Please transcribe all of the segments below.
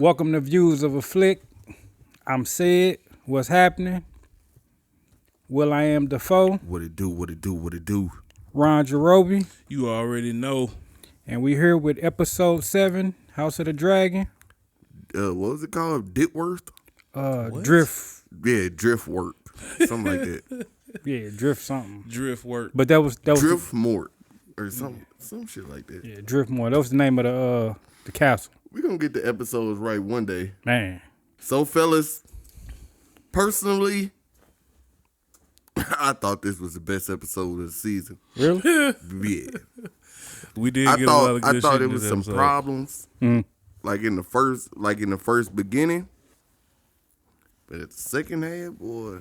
Welcome to Views of a Flick. I'm Sid. What's happening? Will.I.am Defoe. What it do? Ron Jarobi. You already know. And we here with episode 7, House of the Dragon. What was it called? Ditworth? Drift. Yeah, Driftwork. Something like that. Yeah, Drift something. Drift work. But that was Driftmort. Or some shit like that. Yeah, Driftmore. That was the name of the castle. We're going to get the episodes right one day. Man. So, fellas, personally, I thought this was the best episode of the season. Really? Yeah. We did get a lot of good shit. I thought it in was this some episode. problems, like in the first beginning. But at the second half, boy,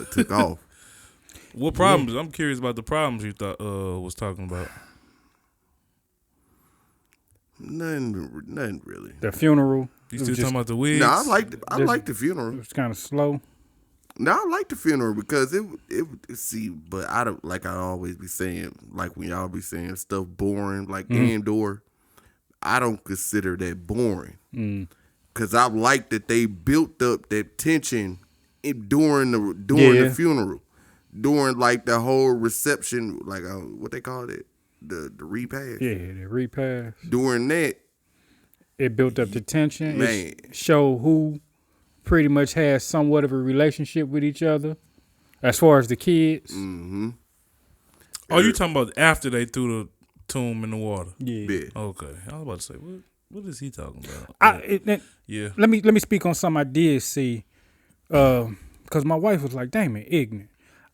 it took off. What problems? I'm curious about the problems you thought was talking about. Nothing really. The funeral. You still talking about the wigs? No, I liked the funeral. It was kind of slow. No, I like the funeral because it see, but I don't, like I always be saying, like when y'all be saying stuff boring, like Andor, I don't consider that boring. Cause I like that they built up that tension during the funeral, during like the whole reception, like what they call it, the repast. Yeah, the repast. During that, it built up the tension. Man. It showed who pretty much has somewhat of a relationship with each other, as far as the kids. Mm-hmm. Oh, you talking about after they threw the tomb in the water? Yeah. Okay, I was about to say what is he talking about? Yeah. Let me speak on something I did see, because my wife was like, "Damn it, ignorant."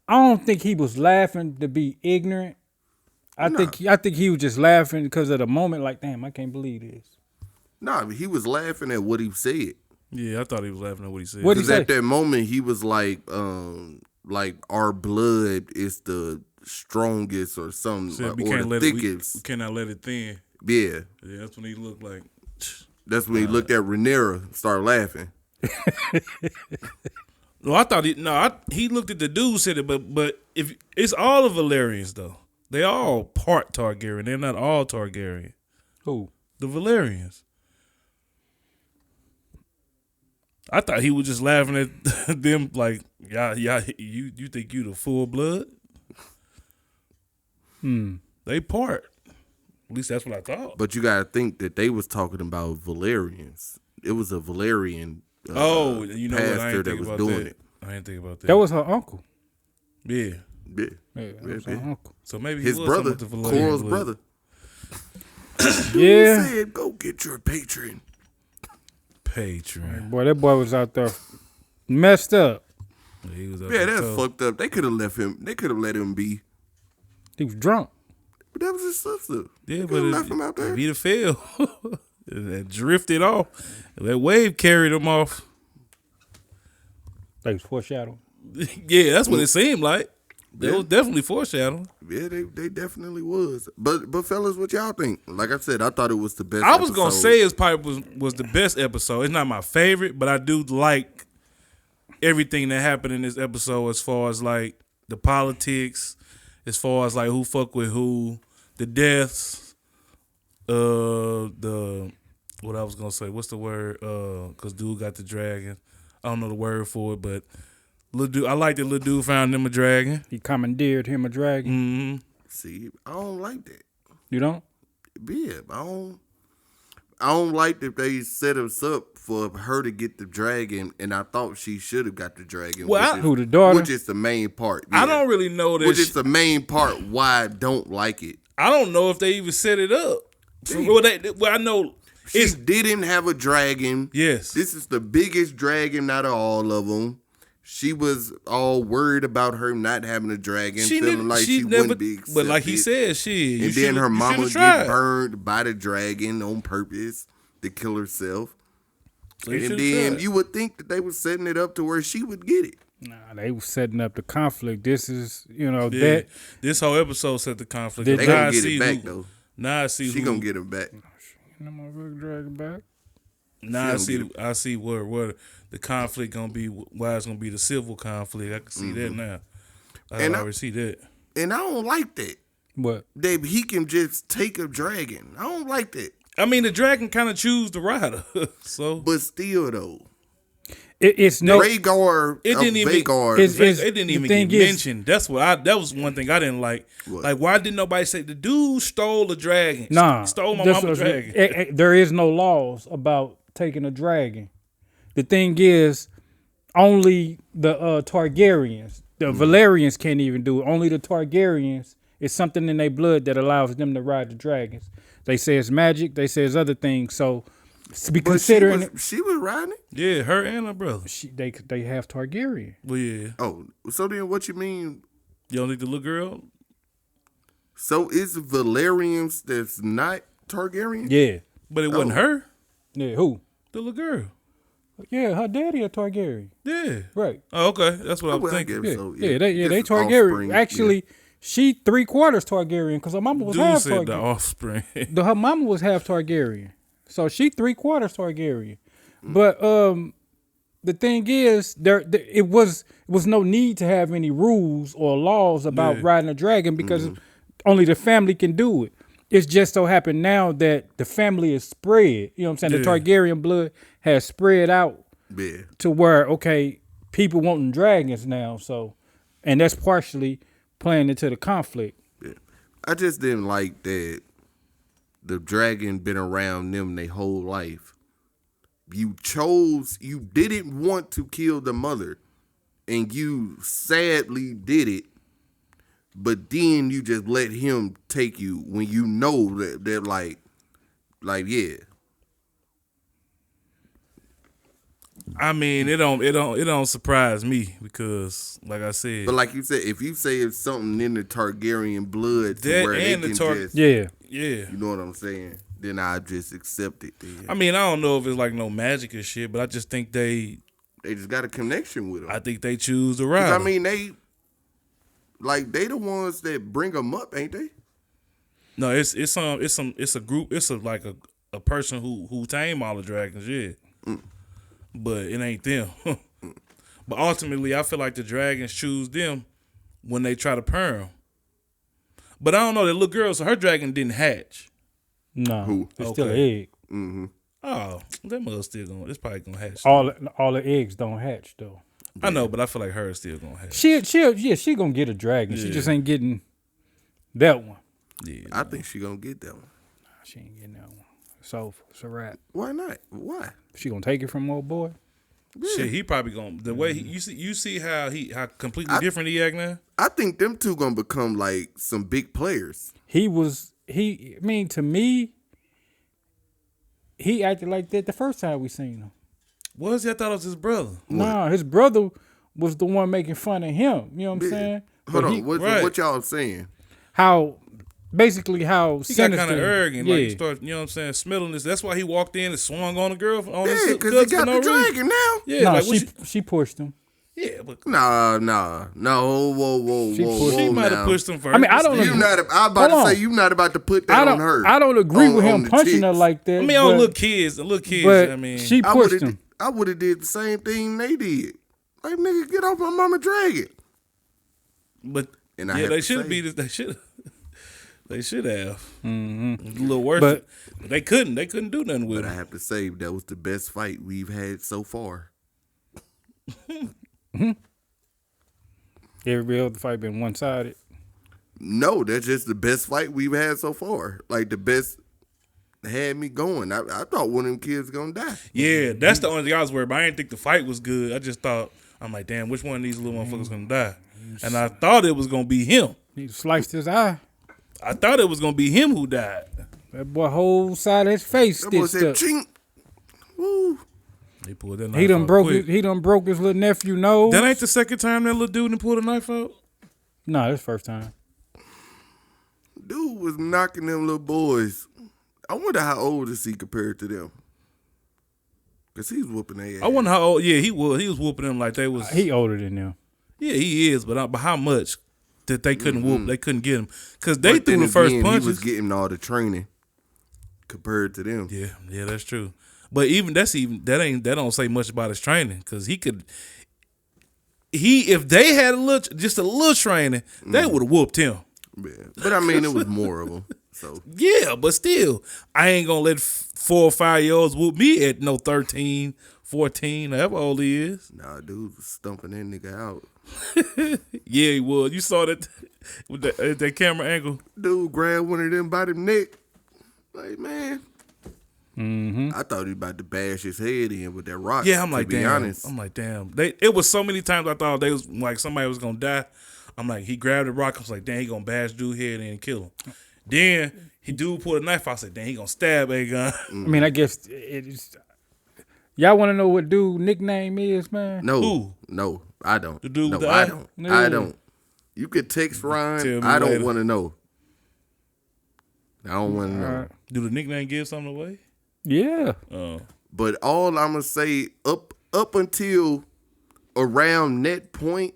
I don't think he was laughing to be ignorant. I think he was just laughing because of the moment. Like, damn, I can't believe this. Nah, he was laughing at what he said. Yeah, I thought he was laughing at what he said. What'd he Because say? at that moment he was like our blood is the strongest or something, Said or the thickest. we cannot let it thin. Yeah, Yeah, that's when he looked like. that's when he looked at Rhaenyra and started laughing. No, I thought he looked at the dude said it, but if it's all of Valerians though, they all part Targaryen. They're not all Targaryen. Who? The Valerians. I thought he was just laughing at them like, yeah, you think you the full blood? They part. At least that's what I thought. But you gotta think that they was talking about Valerians. It was a Valerian You know what? I pastor ain't that think was about doing that. it. I didn't think about that. That was her uncle. Yeah. Yeah, Yeah, that was her yeah. uncle. So maybe he His was brother, talking about the Valerian Coral's blood. brother. Yeah. He said, "Go get your patron." Patron. Boy, that boy was out there messed up. He was up Yeah, there that's tough. fucked up. They could have left him. They could have let him be. He was drunk. But that was his sister. Yeah, They but coulda left him out there. if he'd have failed, and drifted off, that wave carried him off. Like, it was foreshadowing. Yeah, that's what it seemed like. It Yeah. was definitely foreshadowing. Yeah, they definitely was. But fellas, what y'all think? Like I said, I thought it was the best. I was gonna episode. say it's probably was the best episode. It's not my favorite, but I do like everything that happened in this episode as far as like the politics, as far as like who fuck with who, the deaths, the what I was gonna say, what's the word? Cause dude got the dragon. I don't know the word for it, but little dude, I like that little dude found him a dragon. He commandeered him a dragon. Mm-hmm. See, I don't like that. You don't? Yeah, I don't like that they set us up for her to get the dragon, and I thought she should have got the dragon. Well, Who, the daughter? Which is the main part. I yeah. don't really know that. Which is the main part why I don't like it. I don't know if they even set it up. Well, I know She didn't have a dragon. yes. This is the biggest dragon out of all of them. She was all worried about her not having a dragon, feeling like she wouldn't be accepted. But like he said, and then her mama get burned by the dragon on purpose to kill herself. So you And should've then tried. you would think that they were setting it up to where she would get it. Nah, they were setting up the conflict. This is, Yeah. that. This whole episode set the conflict. They They Now gonna I get see it back who- though. Now I see She who. gonna get it back. I'm gonna dragon back. Now I she gonna see. I see where the conflict gonna be. Why it's gonna be the civil conflict. I can see that now. I And I- already see that. And I don't like that. What? That he can just take a dragon. I don't like that. I mean, the dragon kind of choose the rider, so But still, though, It's no. Rhaegar, it didn't even. Vagar, It's- It didn't the even thing get is- mentioned. That was one thing I didn't like. What? Like, why didn't nobody say the dude stole a dragon? Nah, Stole my this mama's was- dragon. there is no laws about taking a dragon. The thing is, only the Targaryens, the Valerians can't even do it. Only the Targaryens. It's something in their blood that allows them to ride the dragons. They say it's magic. They say it's other things. So, be but considering she was riding it. Yeah, her and her brother. they have Targaryen. Well, yeah. Oh, so then what you mean? You don't think the little girl? So it's Valerians that's not Targaryen? Yeah, But it wasn't her. yeah. Who? The little girl. Yeah, her daddy a Targaryen. Yeah. Right. Oh, okay. That's what I was Well, I thinking. guess Yeah, so, they It's Targaryen. offspring, Actually, she 3/4 Targaryen because her mama was Dude half said the Targaryen. offspring. Her mama was half Targaryen, so she 3/4 Targaryen. But the thing is, it was no need to have any rules or laws about Yeah. riding a dragon because only the family can do it. It's just so happened now that the family is spread. You know what I'm saying? The Yeah. Targaryen blood has spread out Yeah. to where people wanting dragons now. So, and that's partially playing into the conflict. Yeah. I just didn't like that the dragon been around them their whole life. You didn't want to kill the mother, and you sadly did it, but then you just let him take you when you know that they're like, yeah. I mean, it don't surprise me because, like I said, But like you said, if you say it's something in the Targaryen blood to That where they and the can Tar- just, Yeah. yeah. you know what I'm saying, then I just accept it. Then. I mean, I don't know if it's like no magic or shit, but I just think they They just got a connection with them. I think they choose the 'Cause, rider. I mean, they the ones that bring them up, ain't they? No, it's a group. It's like a person who tame all the dragons. Yeah, but it ain't them. But ultimately, I feel like the dragons choose them when they try to pair them. But I don't know that little girl. So her dragon didn't hatch. No, Who? it's still an Okay. egg. Oh, that mother still going. It's probably gonna hatch. All the eggs don't hatch though. I know, but I feel like hers still gonna hatch. She gonna get a dragon. She Yeah. just ain't getting that one. Yeah, I think she gonna get that one. She ain't getting that one. So it's a wrap. Why not? Why? She gonna take it from old boy. shit. He probably gonna the way you see how completely different he act now. I think them two gonna become like some big players. I mean, to me, he acted like that the first time we seen him. Was he? I thought it was his brother. Nah, his brother was the one making fun of him. You know what I'm saying? Hold But on, he- what y'all saying? how He got kind sinister. of arrogant. Yeah. Like he started, you know what I'm saying, smelling this. That's why he walked in and swung on the girl on his Yeah, because guts he for got no the reason. dragon now. Yeah, Nah, like what she pushed him. yeah, but Nah, no, whoa, She pushed- she whoa, might now. have pushed him first. I mean, I don't You agree. not? I'm about Hold to say on. you not about to put that on her. I don't agree with on him the punching her chicks. like that. I mean, on but- little kids. But I mean, she I pushed would him. have did the same thing they did. Like nigga, get off my mama dragon. but And I yeah, have they to should say- be. They should have. Mm-hmm. A little worse, But- but they couldn't. They couldn't do nothing with But I it. have to say that was the best fight we've had so far. Every other fight been one sided. No, that's just the best fight we've had so far. Like the best had me going. I thought one of them kids gonna die. Yeah, that's the only thing I was worried about. I didn't think the fight was good. I just thought, I'm like, damn, which one of these little motherfuckers gonna die? And I thought it was gonna be him. He sliced his eye. I thought it was gonna be him who died. That boy whole side of his face That boy stitched said, up. "Chink." Woo. They pulled that knife He done out broke quick. his, he done broke his little nephew nose. That ain't the second time that little dude done pulled a knife out. Nah, this first time. Dude was knocking them little boys. I wonder how old is he compared to them? Cause he's whooping their ass. I wonder how old. Yeah, he was. He was whooping them like they was. He older than them. Yeah, he is. But how much that they couldn't whoop? They couldn't get him because they But threw then the first again, punches. He was getting all the training compared to them. Yeah, that's true. But that don't say much about his training because if they had just a little training, they would have whooped him. Yeah. But I mean, it was more of them. So Yeah, but still, I ain't gonna let 4 or 5-year-olds whoop me at no 13, 14, however old he is. nah, dude was stumping that nigga out. Yeah, he was. You saw that with that camera angle. Dude grabbed one of them by the neck. Like, man. I thought he about to bash his head in with that rock. Yeah, I'm like, to be damn. honest. I'm like, damn. It was so many times I thought they was like somebody was gonna die. I'm like, he grabbed the rock. I was like, damn, he gonna bash dude head in and kill him. Then he dude pulled a knife. I said, damn, he gonna stab a gun. I mean, I guess it's. Y'all want to know what dude nickname is, man? No, Who? no, I don't. The dude no, with the I eye? don't. No. I don't. You could text Tell Ryan. me I don't later. want to know. I don't want to know. Do the nickname give something away? Yeah. But all I'm gonna say up until around that point,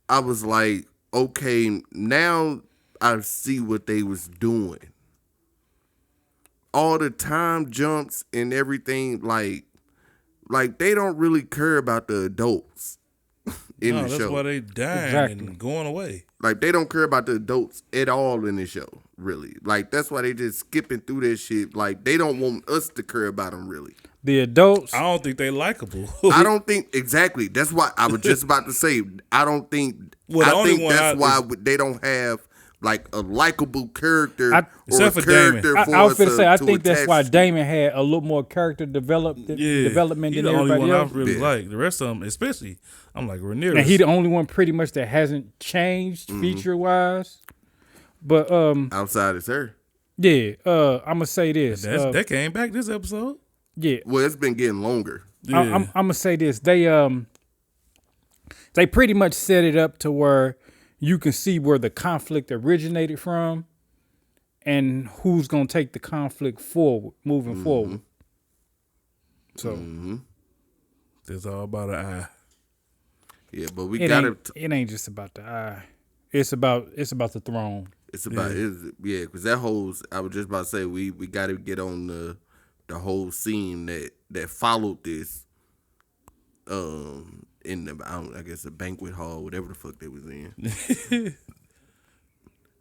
I was like, okay, now I see what they was doing. All the time jumps and everything, like they don't really care about the adults in No, the that's show. why they dying Exactly. and going away. Like they don't care about the adults at all in the show, really. Like that's why they just skipping through that shit. Like they don't want us to care about them, really. The adults. I don't think they likable. I don't think exactly. That's why I was just about to say. I don't think. Well, the I only think one that's I- why they don't have like a likable character or a Except for Damon. character for I was us gonna say, I to think that's why attach to. Damon had a little more character development Yeah, than he the only everybody one else. I really Yeah. like. The rest of them, especially, I'm like Rhaenyra. And he the only one pretty much that hasn't changed Mm-hmm. feature wise. But Outside is her. yeah, I'm gonna say this. that came back this episode. Yeah, Well, it's been getting longer. Yeah. I'm gonna say this. They pretty much set it up to where you can see where the conflict originated from, and who's gonna take the conflict forward, moving forward. So It's all about an eye. Yeah, but we it gotta. ain't just about the eye. It's about the throne. It's about because that whole. I was just about to say we got to get on the whole scene that followed this. In the I guess a banquet hall, whatever the fuck they was in.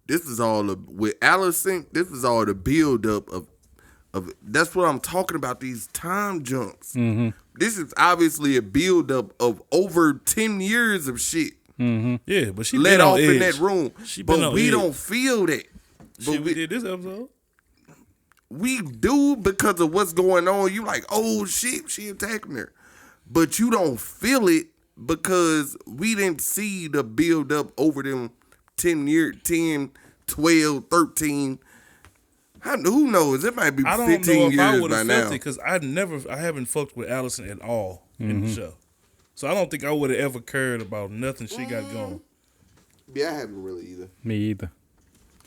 This is all with Allison. This is all the build up of. That's what I'm talking about. These time jumps. This is obviously a build up of over 10 years of shit Yeah, but she let been on off in edge. that room. She been But on we edge. don't feel that. But Shit, we did this episode. we do because of what's going on. You like, oh shit, she attacking her. But you don't feel it because we didn't see the build up over them 10, 12, 13. Who knows? It might be I don't 15 know if I years would by have felt now. it because I haven't fucked with Allison at all in the show. So I don't think I would have ever cared about nothing she got going. Yeah, I haven't really either. Me either.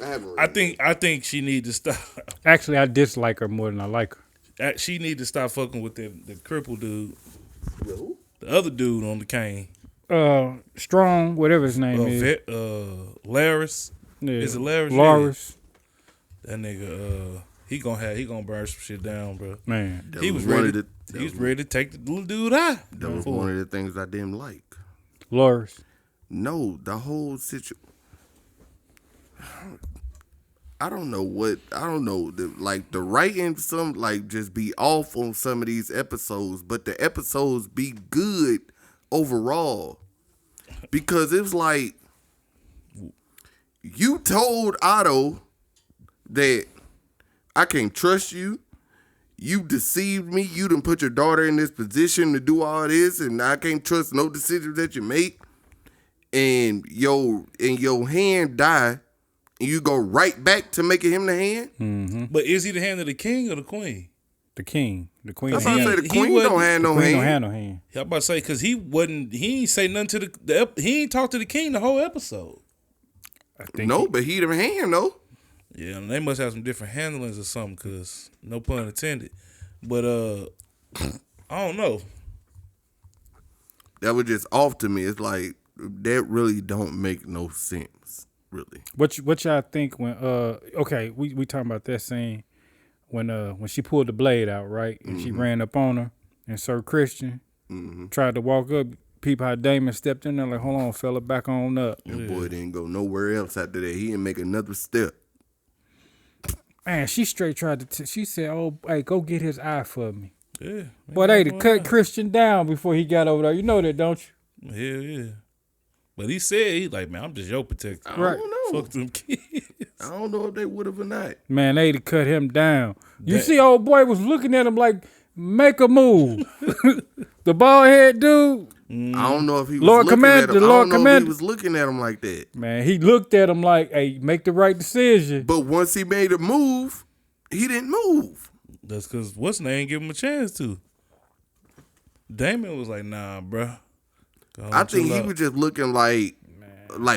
I haven't really. I think she need to stop. Actually, I dislike her more than I like her. She need to stop fucking with the crippled dude, Who? the other dude on the cane. Strong, whatever his name is. Laris. Yeah. Is it Laris? Laris. That nigga, he gonna burn some shit down, bro. Man. That He was one ready. of the- He was ready to take the little dude out. That was one of the things I didn't like. Laris. No, the whole situation. I don't know. The writing some like just be off on some of these episodes, but the episodes be good overall. Because it's like you told Otto that I can't trust you. You deceived me. You done put your daughter in this position to do all this, and I can't trust no decisions that you make. And your hand die, and you go right back to making him the hand. But is he the hand of the king or the queen? The king. The queen. That's why I hand. say the He queen wasn't- don't have no Queen hand. don't have no hand. I'm about to say because he ain't say nothing to he ain't talk to the king the whole episode. I think No, but he the hand though. Yeah, and they must have some different handlings or something, cause no pun intended. But I don't know. That was just off to me. It's like that really don't make no sense, really. What y'all think when okay, we talking about that scene when she pulled the blade out, right? And she ran up on her and Sir Christian tried to walk up, peep how Damon stepped in there like, hold on, fella, back on up. That boy didn't go nowhere else after that. He didn't make another step. Man, she straight tried to. She said, "Oh, hey, go get his eye for me." Yeah. Boy, they to cut Christian down before he got over there. You know that, don't you? Hell yeah. But he said, he's like, man, I'm just your protector. I Right. don't know. Fuck them kids. I don't know if they would have or not. Man, they to cut him down. You see, old boy was looking at him like, make a move. The bald head dude. I don't know if he was Lord looking Commander, at him. the I Lord don't know if Commander. he was looking at him like that. Man, he looked at him like, hey, make the right decision. But once he made a move, he didn't move. That's because what's name give him a chance to. Damon was like, nah, bro. I think he was just looking like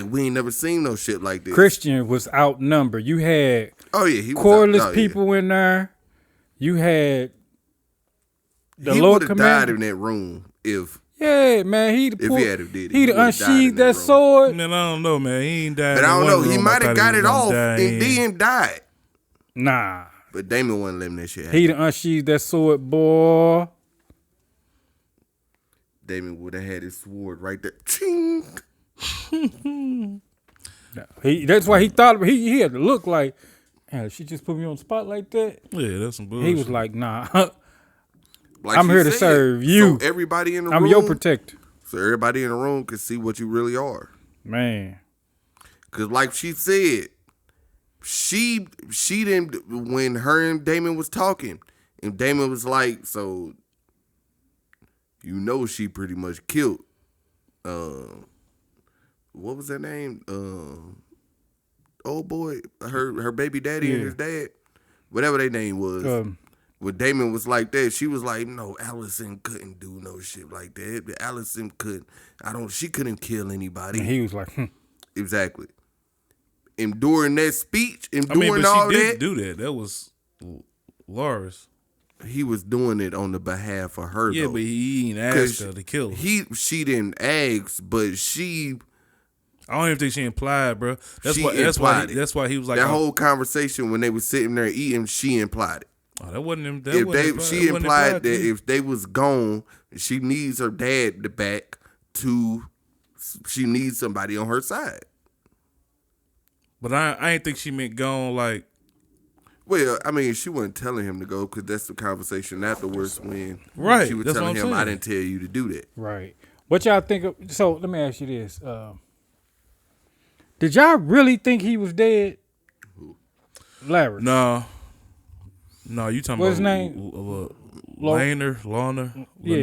we ain't never seen no shit like this. Christian was outnumbered. You had He was cordless people in there. You had the he Lord would have died Commander. in that room if Yeah, man. He'd he had have did it. He'd He would've died unsheathed in that that room. sword. Man, I don't know, man. He ain't died. But I don't know. He might have got it off and and then died. Nah. But Damon wasn't letting that shit happen. He'd unsheathed that sword, boy. Damon would have had his sword right there. Ching. That's why he thought he had to look like, "Man, she just put me on the spot like that." Yeah, that's some bullshit. He was like, "Nah, Like I'm she here to said, serve you. So everybody in the I'm room. your protector." So everybody in the room can see what you really are. Man, Cause like she said, she didn't when her and Damon was talking, and Damon was like, so you know she pretty much killed what was her name? Old boy, her baby daddy and his dad, whatever their name was. When Damon was like that, she was like, no, Allison couldn't do no shit like that. Allison couldn't. She couldn't kill anybody. and he was like, Exactly. And during that speech and I mean, doing but all she that, did do that. That was Laura's. he was doing it on the behalf of her. Yeah, though. but he ain't asked her to kill her. She didn't ask, but she I don't even think she implied, bro. That's She why. implied it. That's why he was like, that whole conversation when they was sitting there eating, she implied it. oh, that wasn't him. She implied that if they was gone, she needs her dad back to. She needs somebody on her side. But I ain't think she meant gone. Like, Well, I mean, she wasn't telling him to go because that's the conversation afterwards when Right, she was that's telling what I'm him, I saying. didn't tell you to do that. "Right." What y'all think of? So let me ask you this: did y'all really think he was dead, Larry? no, you talking What's his about name? Lorna, Yeah.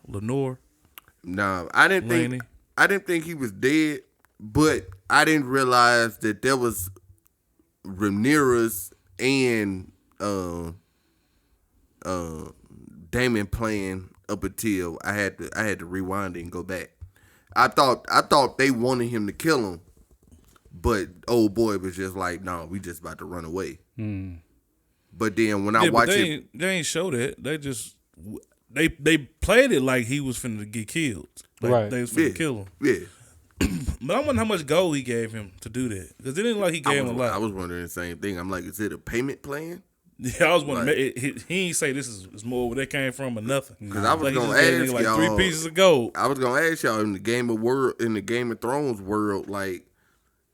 Lenore. No, I didn't Laney. think. I didn't think he was dead, but I didn't realize that there was Rhaenyra's and Damon playing up until I had to rewind it and go back. I thought they wanted him to kill him, but old boy was just like, no, we just about to run away. But then when I Yeah, but watch they ain't show that. They just they played it like he was finna get killed. Like Right. they was finna Yeah. kill him. yeah, But I wonder how much gold he gave him to do that. Because it didn't like he gave him a lot. I was wondering the same thing. I'm like, is it a payment plan? Yeah, I was wondering. He ain't say this is more where that came from or nothing. Because I was Like, he gonna just gave ask nigga like y'all. 3 pieces of gold. I was gonna ask y'all in the Game of Thrones world, like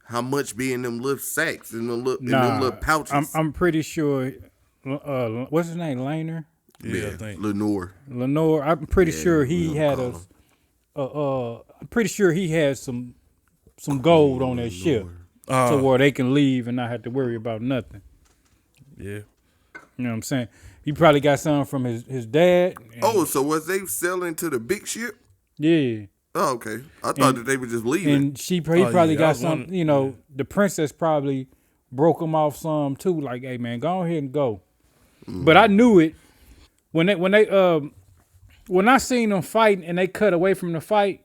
how much be in them little sacks in them little pouches. I'm pretty sure. What's his name? Laner? Yeah, I think. Lenore. Lenore. I'm pretty sure he we had gonna I'm pretty sure he had some gold on that ship, to where they can leave and not have to worry about nothing. Yeah. You know what I'm saying? He probably got something from his dad. and- Oh, so was they selling to the big ship? yeah. Oh, okay. I thought that they were just leaving. And he Oh, probably yeah, I got was some. wondering- You know, the princess probably broke him off some too. Like, hey man, go ahead and go. But I knew it when I seen them fighting and they cut away from the fight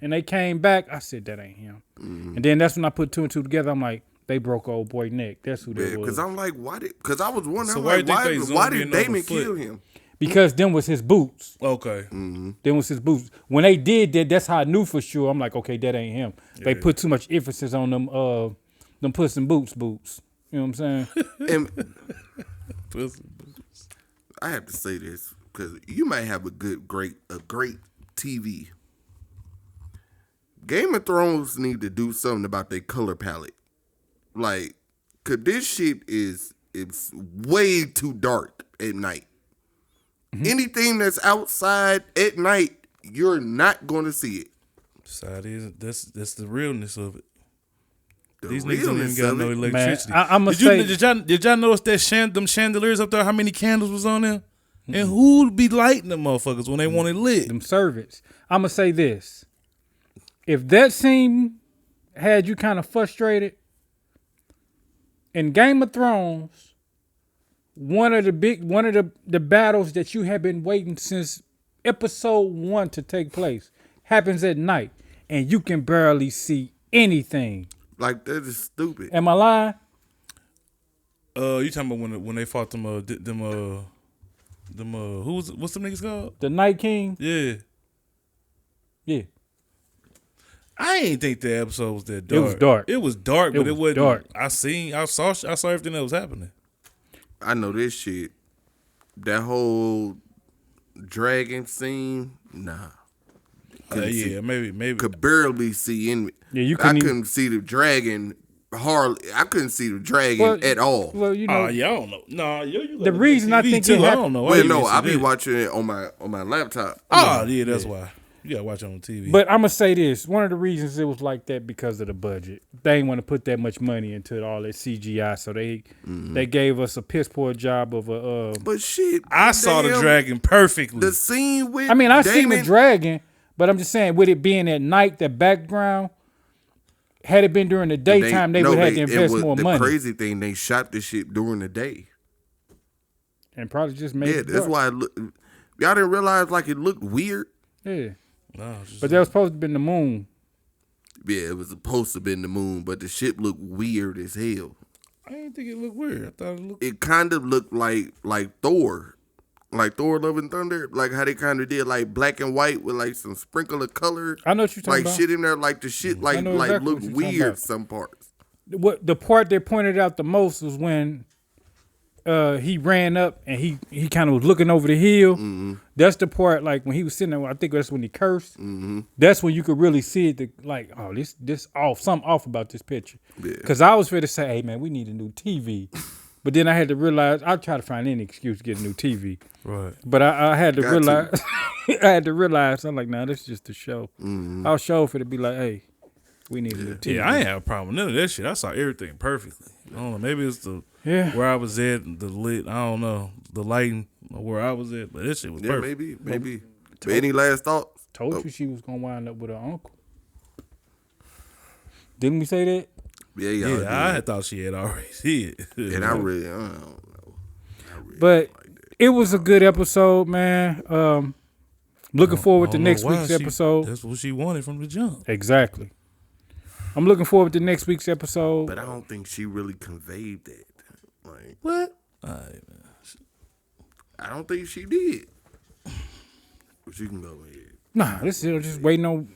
and they came back. I said that ain't him. And then that's when I put two and two together. I'm like, they broke old boy neck. That's who they was. Because I'm like, why did? Because I was wondering, So I'm why like, do you think they why zoomed did in on the Damon foot? kill him? Because them was his boots. Okay. Mm-hmm. Them was his boots. When they did that, that's how I knew for sure. I'm like, okay, that ain't him. They put too much emphasis on them Puss in Boots boots. You know what I'm saying? And I have to say this because you might have a great TV. Game of Thrones need to do something about their color palette. Like, cause this shit is it's way too dark at night. Anything that's outside at night, you're not going to see it. Side is that's the realness of it. These niggas don't realness even got of no it. electricity. Man, I'm gonna did, say, did y'all notice that them chandeliers up there? How many candles was on there? And who'd be lighting them motherfuckers when they want it lit? them servants. I'm gonna say this: if that scene had you kind of frustrated in Game of Thrones, one of the battles that you have been waiting since episode 1 to take place happens at night, and you can barely see anything. Like, that is stupid. Am I lying? You talking about when they fought them what's them niggas called? The Night King? Yeah. Yeah. I ain't think the episode was that dark. It was dark. It was dark, but it was wasn't dark. I saw everything that was happening. I know this shit. That whole dragon scene, nah. Yeah, maybe. Could barely see in. Yeah, you I couldn't couldn't see the dragon hardly. I couldn't see the dragon at all. Well, you know, Oh, yeah, I don't know. Nah, you the reason I think too. it I happened. don't know. Well, no, I be watching it on my laptop. Oh, yeah, that's why. You gotta watch it on TV. But I'm gonna say this: one of the reasons it was like that because of the budget. They didn't want to put that much money into all that CGI, so they gave us a piss poor job of a. But shit, I saw the dragon perfectly. The scene with I mean, I seen the Damon- dragon, but I'm just saying, with it being at night, the background. Had it been during the daytime, they would have to invest more money. The crazy thing, they shot this shit during the day. And probably just made it that's dark. why y'all didn't realize like it looked weird. Yeah. No, But that was supposed to be the moon. Yeah, it was supposed to be in the moon, but the shit looked weird as hell. I didn't think it looked weird. I thought it looked. It kind of looked like Thor. Like Thor Love and Thunder, like how they kind of did like black and white with like some sprinkle of color. I know what you're talking like about. shit in there, like the shit like know like exactly looked what you're talking weird about. some parts. What the part that pointed out the most was when he ran up and he kind of was looking over the hill. Mm-hmm. That's the part like when he was sitting there. I think that's when he cursed. That's when you could really see it. Like, oh, this off. Something off about this picture. Yeah. Because I was ready to say, hey man, we need a new TV. But then I had to realize I try to find any excuse to get a new TV. Right. But I had to Got realize I had to realize I'm like, nah, this is just a show. I'll show for it to be like, hey, we need a new TV. Yeah, I ain't have a problem with none of that shit. I saw everything perfectly. I don't know. Maybe it's the Yeah. where I was at, the lit. I don't know the lighting where I was at, but that shit was Yeah, perfect. maybe. But any last thoughts? Told you she was gonna wind up with her uncle. Didn't we say that? Yeah, Yeah, I had thought she had already seen it. And I don't know. But it was a good episode, man. Looking forward to I don't know next why week's she- episode. That's what she wanted from the jump. Exactly. I'm looking forward to next week's episode. But I don't think she really conveyed that. Like, What? All right, man. I don't think she did. But you can go ahead. Nah, this is just waiting on.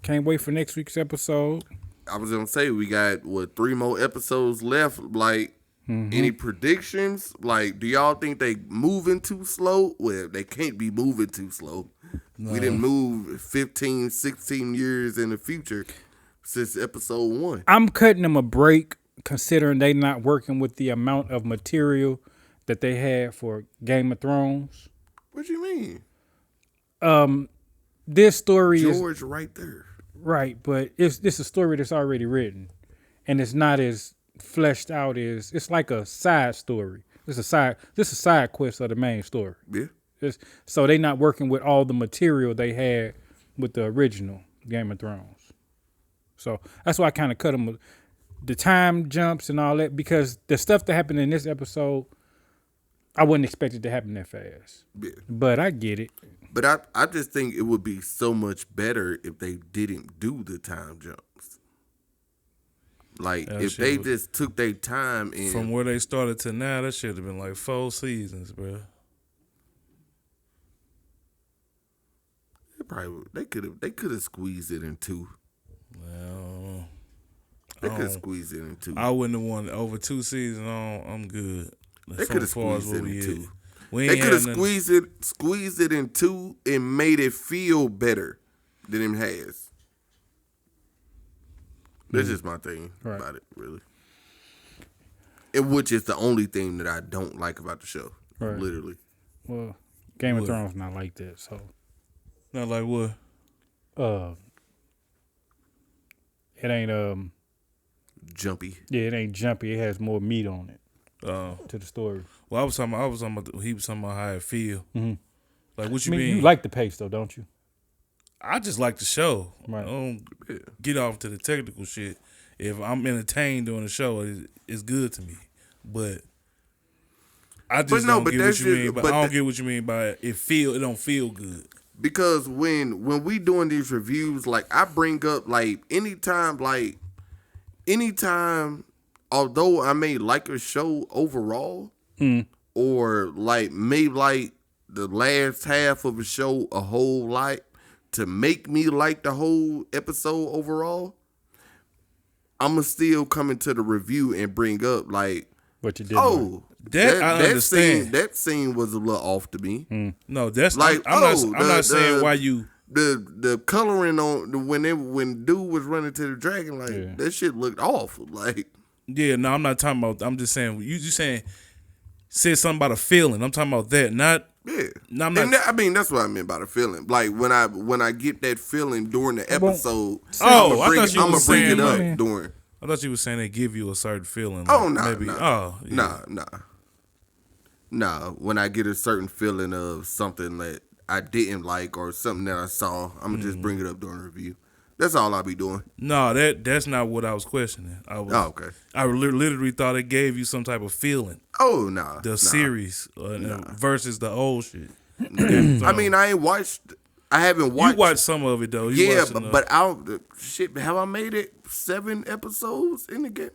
Can't wait for next week's episode. I was gonna say we got 3 more episodes left. Like, any predictions? Like, do y'all think they moving too slow? Well, they can't be moving too slow. We didn't move 15, 16 years in the future since episode 1. I'm cutting them a break, considering they not working with the amount of material that they had for Game of Thrones. What you mean? This story is George right there. right, but it's a story that's already written, and it's not as fleshed out as it's like a side story. This is a side quest of the main story. Yeah. So they not working with all the material they had with the original Game of Thrones. So that's why I kind of cut them the time jumps and all that, because the stuff that happened in this episode, I wouldn't expect it to happen that fast. Yeah. But I get it. But I just think it would be so much better if they didn't do the time jumps. Like, That if shit they was- just took their time and From where they started to now, that should have been like 4 seasons, bro. they could have squeezed it in 2. Well, They could have squeezed it in 2. I wouldn't have wanted over 2 seasons. I'm good. They could have squeezed it in 2. We They ain't could have had nothing- squeezed it in 2 and made it feel better than it has. That's just my thing Right. about it, really. which is the only thing that I don't like about the show. Right. Literally. Well, Game of Thrones not like that, so Not like what? it ain't Jumpy. yeah, it ain't jumpy. It has more meat on it to the story. Well, he was talking about how it feel. Mhm. Like what I you mean, mean? you like the pace though, don't you? I just like the show. Right. I don't get off to the technical shit. If I'm entertained during the show, it's good to me. But I just don't get what you mean. But I don't get what you mean by it don't feel good. Because when we doing these reviews, like I bring up anytime, although I may like a show overall, or may like the last half of a show a whole lot to make me like the whole episode overall, I'ma still come into the review and bring up What you did. That I understand. That scene was a little off to me. No, that's I'm not saying why you the coloring on when dude was running to the dragon that shit looked awful. Yeah, no, I'm not talking about. I'm just saying you saying said something about a feeling. I'm talking about that, not. Yeah, no, I'm not. I mean that's what I meant by the feeling. Like when I get that feeling during the episode, I I'm thought you gonna was bring saying it up like, during. I thought you were saying they give you a certain feeling. Oh no, maybe. Nah. Oh yeah. Nah. When I get a certain feeling of something that I didn't like or something that I saw, I'm gonna just bring it up during the review. That's all I'll be doing. No, that's not what I was questioning. Okay. I literally thought it gave you some type of feeling. Oh no. The series versus the old shit. I mean, I haven't watched. You watched some of it though. But have I made it 7 episodes in the game?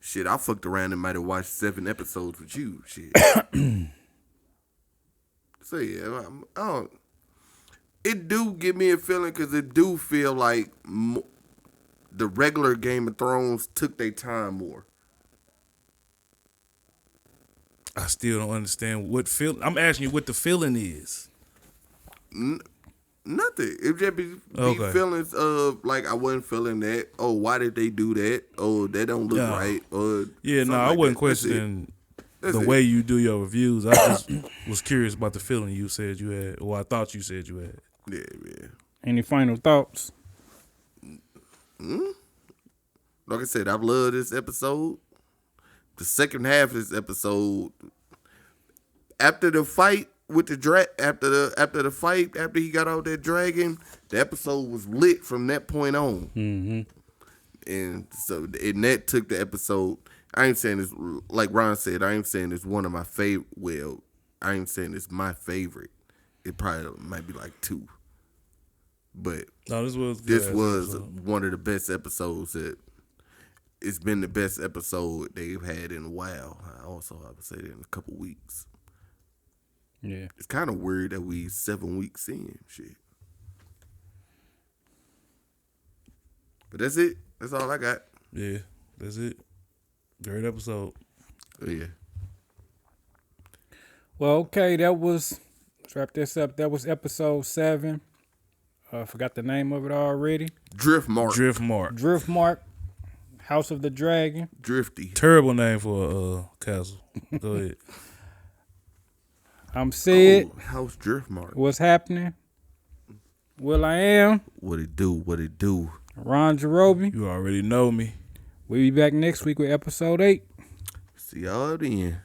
Shit, I fucked around and might have watched 7 episodes with you. Shit. So yeah, it do give me a feeling because it do feel like the regular Game of Thrones took their time more. I still don't understand what feel. I'm asking you what the feeling is. Nothing. It just be feelings of I wasn't feeling that. Oh, why did they do that? Oh, that don't look right. Or I wasn't questioning the way you do your reviews. I just was curious about the feeling you said you had, or I thought you said you had. Yeah. Any final thoughts? Like I said, I've loved this episode. The second half of this episode, after the fight with the after he got out that dragon, the episode was lit from that point on. Mm-hmm. And so, that took the episode. I ain't saying this, like Ron said, I ain't saying it's one of my favorite. Well, I ain't saying it's my favorite. It probably might be 2. But no, this was one of the best episodes it's been the best episode they've had in a while. I would say that in a couple weeks. Yeah. It's kind of weird that we 7 weeks in. Shit. But that's it. That's all I got. Yeah, that's it. Great episode. Yeah. Well, okay, let's wrap this up. That was episode 7. I forgot the name of it already. Driftmark. House of the Dragon. Drifty. Terrible name for a castle. Go ahead. I'm Sid. House Driftmark. What's happening? Will I am. What it do? Ron Jerobi. You already know me. We'll be back next week with episode 8. See y'all then.